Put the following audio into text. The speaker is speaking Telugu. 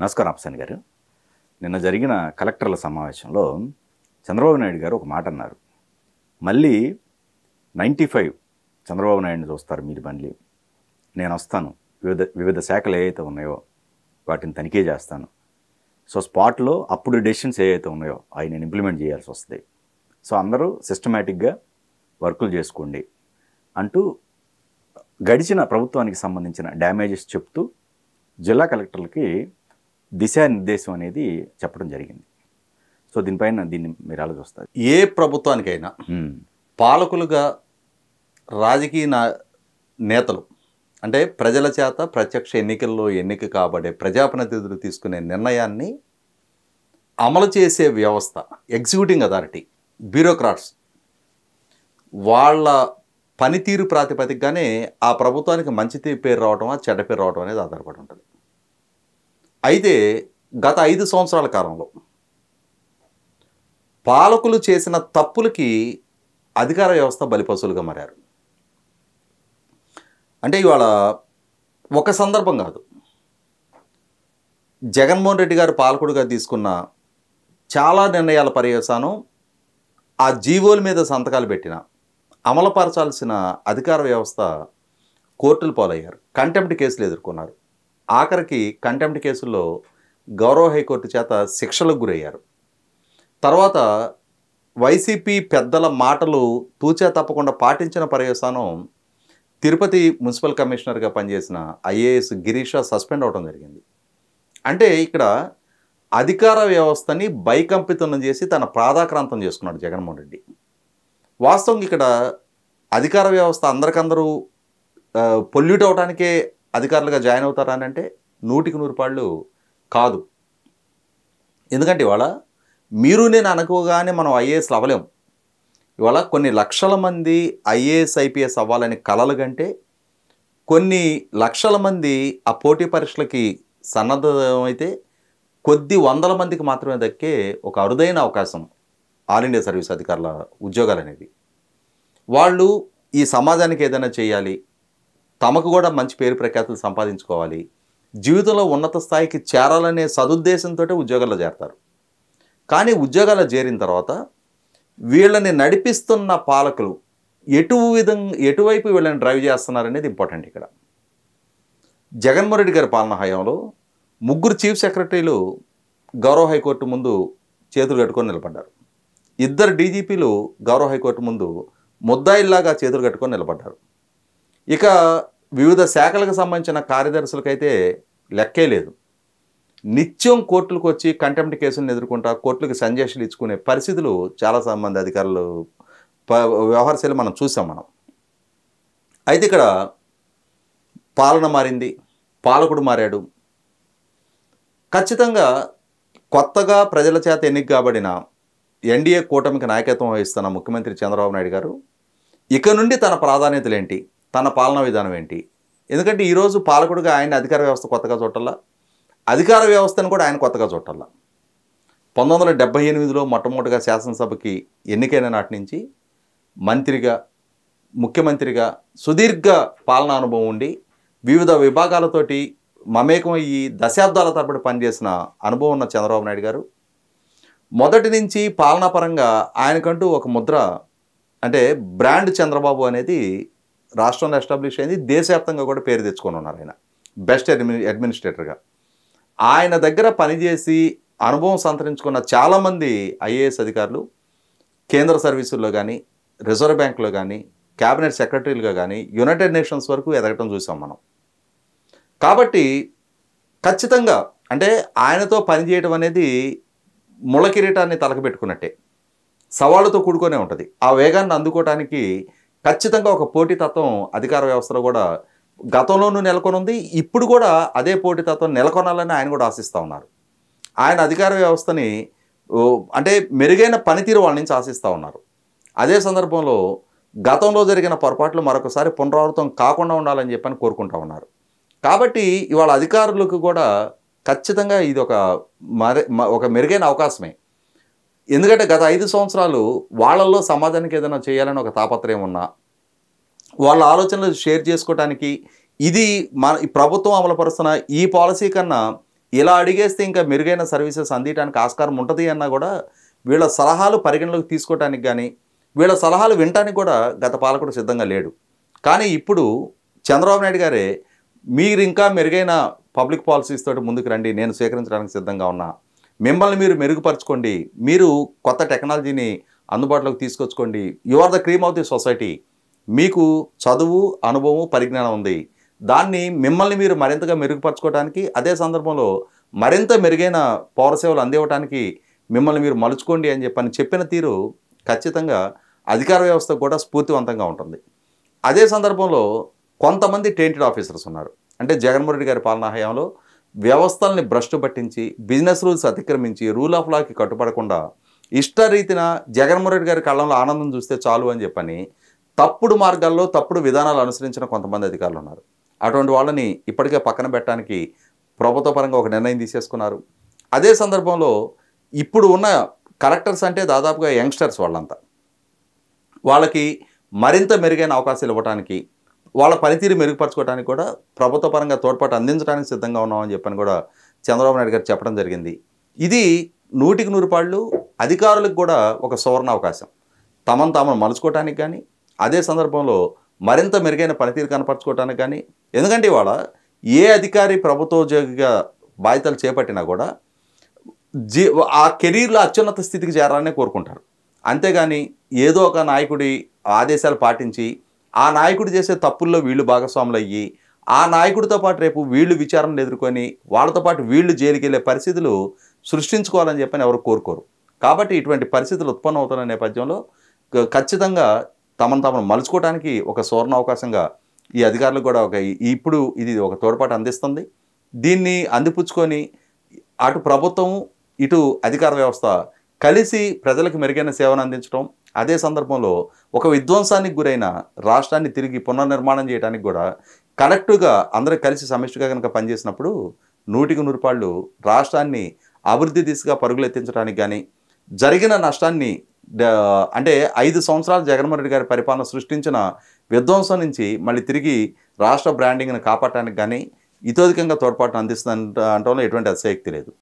నమస్కారం అప్సన్ గారు. నిన్న జరిగిన కలెక్టర్ల సమావేశంలో చంద్రబాబు నాయుడు గారు ఒక మాట అన్నారు. మళ్ళీ 95 చంద్రబాబు నాయుడిని చూస్తారు మీరు, మళ్ళీ నేను వస్తాను, వివిధ శాఖలు ఏవైతే ఉన్నాయో వాటిని తనిఖీ చేస్తాను. సో స్పాట్లో అప్పుడు డెసిషన్స్ ఏవైతే ఉన్నాయో అవి నేను ఇంప్లిమెంట్ చేయాల్సి వస్తుంది. సో అందరూ సిస్టమేటిక్గా వర్కులు చేసుకోండి అంటూ గడిచిన ప్రభుత్వానికి సంబంధించిన డ్యామేజెస్ చెప్తూ జిల్లా కలెక్టర్లకి దిశానిర్దేశం అనేది చెప్పడం జరిగింది. సో దీన్ని మీరు ఎలా చూస్తారు? ఏ ప్రభుత్వానికైనా పాలకులుగా రాజకీయ నేతలు అంటే ప్రజల చేత ప్రత్యక్ష ఎన్నికల్లో ఎన్నిక కాబడే ప్రజాప్రతినిధులు తీసుకునే నిర్ణయాన్ని అమలు చేసే వ్యవస్థ, ఎగ్జిక్యూటింగ్ అథారిటీ, బ్యూరోక్రాట్స్ వాళ్ళ పనితీరు ప్రాతిపదికగానే ఆ ప్రభుత్వానికి మంచి పేరు రావటమా చెడ్డ పేరు రావటం అనేది ఆధారపడి ఉంటుంది. అయితే గత 5 సంవత్సరాల కాలంలో పాలకులు చేసిన తప్పులకి అధికార వ్యవస్థ బలిపశువులుగా మారారు. అంటే ఇవాళ ఒక సందర్భం కాదు, జగన్మోహన్ రెడ్డి గారు పాలకుడిగా తీసుకున్న చాలా నిర్ణయాల పర్యవసానం ఆ జీవోల మీద సంతకాలు పెట్టిన అమలుపరచాల్సిన అధికార వ్యవస్థ కోర్టులు పాలయ్యారు, కంటెంప్ట్ కేసులు ఎదుర్కొన్నారు. ఆఖరికి కంటెంప్ట్ కేసుల్లో గౌరవ హైకోర్టు చేత శిక్షలకు గురయ్యారు. తర్వాత వైసీపీ పెద్దల మాటలు తూచా తప్పకుండా పాటించిన పర్యవసానం తిరుపతి మున్సిపల్ కమిషనర్గా పనిచేసిన ఐఏఎస్ గిరీష సస్పెండ్ అవడం జరిగింది. అంటే ఇక్కడ అధికార వ్యవస్థని బైకంపితం చేసి తన ప్రాధాక్రాంతం చేసుకున్నాడు జగన్మోహన్ రెడ్డి. వాస్తవం ఇక్కడ అధికార వ్యవస్థ అందరికందరూ పొల్యూట్ అవడానికే అధికారులుగా జాయిన్ అవుతారా అని అంటే 100% కాదు. ఎందుకంటే ఇవాళ మీరు నేను అనుకోగానే మనం ఐఏఎస్లు అవ్వలేం. ఇవాళ కొన్ని లక్షల మంది ఐఏఎస్ ఐపీఎస్ అవ్వాలని కలలు కంటే కొన్ని లక్షల మంది ఆ పోటీ పరీక్షలకి సన్నద్ధమైతే కొద్ది వందల మందికి మాత్రమే దక్కే ఒక అరుదైన అవకాశం ఆల్ ఇండియా సర్వీస్ అధికారుల ఉద్యోగాలు అనేవి. వాళ్ళు ఈ సమాజానికి ఏదైనా చేయాలి, తమకు కూడా మంచి పేరు ప్రఖ్యాతులు సంపాదించుకోవాలి, జీవితంలో ఉన్నత స్థాయికి చేరాలనే సదుద్దేశంతో ఉద్యోగాల్లో చేరతారు. కానీ ఉద్యోగాల్లో చేరిన తర్వాత వీళ్ళని నడిపిస్తున్న పాలకులు ఎటువైపు వీళ్ళని డ్రైవ్ చేస్తున్నారనేది ఇంపార్టెంట్. ఇక్కడ జగన్మోహన్ రెడ్డి గారి పాలన హయాంలో 3 చీఫ్ సెక్రటరీలు గౌరవ హైకోర్టు ముందు చేతులు కట్టుకొని నిలబడ్డారు. 2 డీజీపీలు గౌరవ హైకోర్టు ముందు ముద్దాయిల్లాగా చేతులు కట్టుకొని నిలబడ్డారు. ఇక వివిధ శాఖలకు సంబంధించిన కార్యదర్శులకైతే లెక్కే లేదు. నిత్యం కోర్టులకు వచ్చి కంటెంప్ట్ కేసులను ఎదుర్కొంటా కోర్టులకు సంజాషులు ఇచ్చుకునే పరిస్థితులు చాలామంది అధికారులు వ్యవహారశైలి మనం చూసాం. అయితే ఇక్కడ పాలన మారింది, పాలకుడు మారాడు. ఖచ్చితంగా కొత్తగా ప్రజల చేత ఎన్నిక కాబడిన ఎన్డీఏ కూటమికి నాయకత్వం వహిస్తున్న ముఖ్యమంత్రి చంద్రబాబు నాయుడు గారు ఇక నుండి తన ప్రాధాన్యతలు ఏంటి, తన పాలనా విధానం ఏంటి? ఎందుకంటే ఈరోజు పాలకుడిగా ఆయన అధికార వ్యవస్థ కొత్తగా చూడాలా, అధికార వ్యవస్థను కూడా ఆయన కొత్తగా చూడాలా. 1978లో మొట్టమొదటిగా శాసనసభకి ఎన్నికైన నాటి నుంచి మంత్రిగా, ముఖ్యమంత్రిగా సుదీర్ఘ పాలనా అనుభవం ఉండి వివిధ విభాగాలతోటి మమేకమయ్యి దశాబ్దాల తరబడి పనిచేసిన అనుభవం ఉన్న చంద్రబాబు నాయుడు గారు మొదటి నుంచి పాలనాపరంగా ఆయనకంటూ ఒక ముద్ర, అంటే బ్రాండ్ చంద్రబాబు అనేది రాష్ట్రంలో ఎస్టాబ్లిష్ అయింది. దేశవ్యాప్తంగా కూడా పేరు తెచ్చుకొని ఉన్నారు. ఆయన బెస్ట్ అడ్మినిస్ట్రేటర్గా ఆయన దగ్గర పనిచేసి అనుభవం సంతరించుకున్న చాలామంది ఐఏఎస్ అధికారులు కేంద్ర సర్వీసుల్లో కానీ, రిజర్వ్ బ్యాంకులో కానీ, క్యాబినెట్ సెక్రటరీలుగా కానీ, యునైటెడ్ నేషన్స్ వరకు ఎదగటం చూసాం మనం. కాబట్టి ఖచ్చితంగా అంటే ఆయనతో పనిచేయడం అనేది ముళ్ళ కిరీటాన్ని తలకబెట్టుకున్నట్టే, సవాళ్ళతో కూడుకొనే ఉంటుంది. ఆ వేగాన్ని అందుకోవడానికి ఖచ్చితంగా ఒక పోటీతత్వం అధికార వ్యవస్థలో కూడా గతంలోనూ నెలకొని ఉంది, ఇప్పుడు కూడా అదే పోటీతత్వం నెలకొనాలని ఆయన కూడా ఆశిస్తూ ఉన్నారు. ఆయన అధికార వ్యవస్థని అంటే మెరుగైన పనితీరు వాళ్ళ నుంచి ఆశిస్తూ ఉన్నారు. అదే సందర్భంలో గతంలో జరిగిన పొరపాట్లు మరొకసారి పునరావృతం కాకుండా ఉండాలని చెప్పని కోరుకుంటూ ఉన్నారు. కాబట్టి ఇవాళ అధికారులకు కూడా ఖచ్చితంగా ఇది ఒక మెరుగైన అవకాశమే. ఎందుకంటే గత 5 సంవత్సరాలు వాళ్ళల్లో సమాజానికి ఏదైనా చేయాలని ఒక తాపత్రయం ఉన్నా వాళ్ళ ఆలోచనలు షేర్ చేసుకోవడానికి ఇది మన ప్రభుత్వం అమలుపరుస్తున్న ఈ పాలసీ కన్నా ఇలా అడిగేస్తే ఇంకా మెరుగైన సర్వీసెస్ అందించడానికి ఆస్కారం ఉంటుంది అన్నా కూడా వీళ్ళ సలహాలు పరిగణలోకి తీసుకోవడానికి కానీ వీళ్ళ సలహాలు వినటానికి కూడా గత పాలకుడు సిద్ధంగా లేడు. కానీ ఇప్పుడు చంద్రబాబు నాయుడు గారే మీరు ఇంకా మెరుగైన పబ్లిక్ పాలసీస్ తోటి ముందుకు రండి, నేను స్వీకరించడానికి సిద్ధంగా ఉన్నా, మిమ్మల్ని మీరు మెరుగుపరచుకోండి, మీరు కొత్త టెక్నాలజీని అందుబాటులోకి తీసుకొచ్చుకోండి, you are the cream of the society, మీకు చదువు అనుభవం పరిజ్ఞానం ఉంది, దాన్ని మిమ్మల్ని మీరు మరింతగా మెరుగుపరచుకోవడానికి అదే సందర్భంలో మరింత మెరుగైన పౌర సేవలు అందివ్వడానికి మిమ్మల్ని మీరు మలుచుకోండి అని చెప్పిన తీరు ఖచ్చితంగా అధికార వ్యవస్థ కూడా స్ఫూర్తివంతంగా ఉంటుంది. అదే సందర్భంలో కొంతమంది టెయింటెడ్ ఆఫీసర్స్ ఉన్నారు. అంటే జగన్మోహన్ రెడ్డి గారి పాలనా హయాంలో వ్యవస్థల్ని భ్రష్టు పట్టించి బిజినెస్ రూల్స్ అతిక్రమించి రూల్ ఆఫ్ లాకి కట్టుపడకుండా ఇష్టరీతిన జగన్మోహన్ రెడ్డి గారి కళ్ళంలో ఆనందం చూస్తే చాలు అని చెప్పని తప్పుడు మార్గాల్లో తప్పుడు విధానాలు అనుసరించిన కొంతమంది అధికారులు ఉన్నారు. అటువంటి వాళ్ళని ఇప్పటికే పక్కన పెట్టడానికి ప్రభుత్వ పరంగా ఒక నిర్ణయం తీసేసుకున్నారు. అదే సందర్భంలో ఇప్పుడు ఉన్న కలెక్టర్స్ అంటే దాదాపుగా యంగ్స్టర్స్ వాళ్ళంతా, వాళ్ళకి మరింత మెరుగైన అవకాశాలు ఇవ్వడానికి వాళ్ళ పనితీరు మెరుగుపరచుకోవడానికి కూడా ప్రభుత్వ పరంగా తోడ్పాటు అందించడానికి సిద్ధంగా ఉన్నామని చెప్పని కూడా చంద్రబాబు నాయుడు గారు చెప్పడం జరిగింది. ఇది 100% అధికారులకు కూడా ఒక సువర్ణ అవకాశం, తమను తాము మలుచుకోవటానికి కానీ అదే సందర్భంలో మరింత మెరుగైన పనితీరు కనపరచుకోవటానికి కానీ. ఎందుకంటే ఇవాళ ఏ అధికారి ప్రభుత్వ ఉద్యోగిగా బాధ్యతలు చేపట్టినా కూడా ఆ కెరీర్లో అత్యున్నత స్థితికి చేరాలనే కోరుకుంటారు. అంతేగాని ఏదో ఒక నాయకుడి ఆదేశాలు పాటించి ఆ నాయకుడు చేసే తప్పుల్లో వీళ్ళు భాగస్వాములు అయ్యి ఆ నాయకుడితో పాటు రేపు వీళ్ళు విచారణలు ఎదుర్కొని వాళ్ళతో పాటు వీళ్ళు జైలుకి వెళ్ళే పరిస్థితులు సృష్టించుకోవాలని చెప్పని ఎవరు కోరుకోరు. కాబట్టి ఇటువంటి పరిస్థితులు ఉత్పన్నం అవుతున్న నేపథ్యంలో ఖచ్చితంగా తమను మలుచుకోవడానికి ఒక సువర్ణ అవకాశంగా ఈ అధికారులు కూడా ఇప్పుడు ఇది ఒక తోడ్పాటు అందిస్తుంది. దీన్ని అందిపుచ్చుకొని అటు ప్రభుత్వం ఇటు అధికార వ్యవస్థ కలిసి ప్రజలకు మెరుగైన సేవను అందించడం, అదే సందర్భంలో ఒక విధ్వంసానికి గురైన రాష్ట్రాన్ని తిరిగి పునర్నిర్మాణం చేయడానికి కూడా కలెక్టివ్గా అందరూ కలిసి సమిష్టిగా కనుక పనిచేసినప్పుడు 100% రాష్ట్రాన్ని అభివృద్ధి దిశగా పరుగులెత్తించడానికి కానీ జరిగిన నష్టాన్ని అంటే 5 సంవత్సరాలు జగన్మోహన్ రెడ్డి గారి పరిపాలన సృష్టించిన విధ్వంసం నుంచి మళ్ళీ తిరిగి రాష్ట్ర బ్రాండింగ్ని కాపాడటానికి కానీ ఇతోధికంగా తోడ్పాటును అందిస్తుంది అనడంలో ఎటువంటి అతిశయోక్తి లేదు.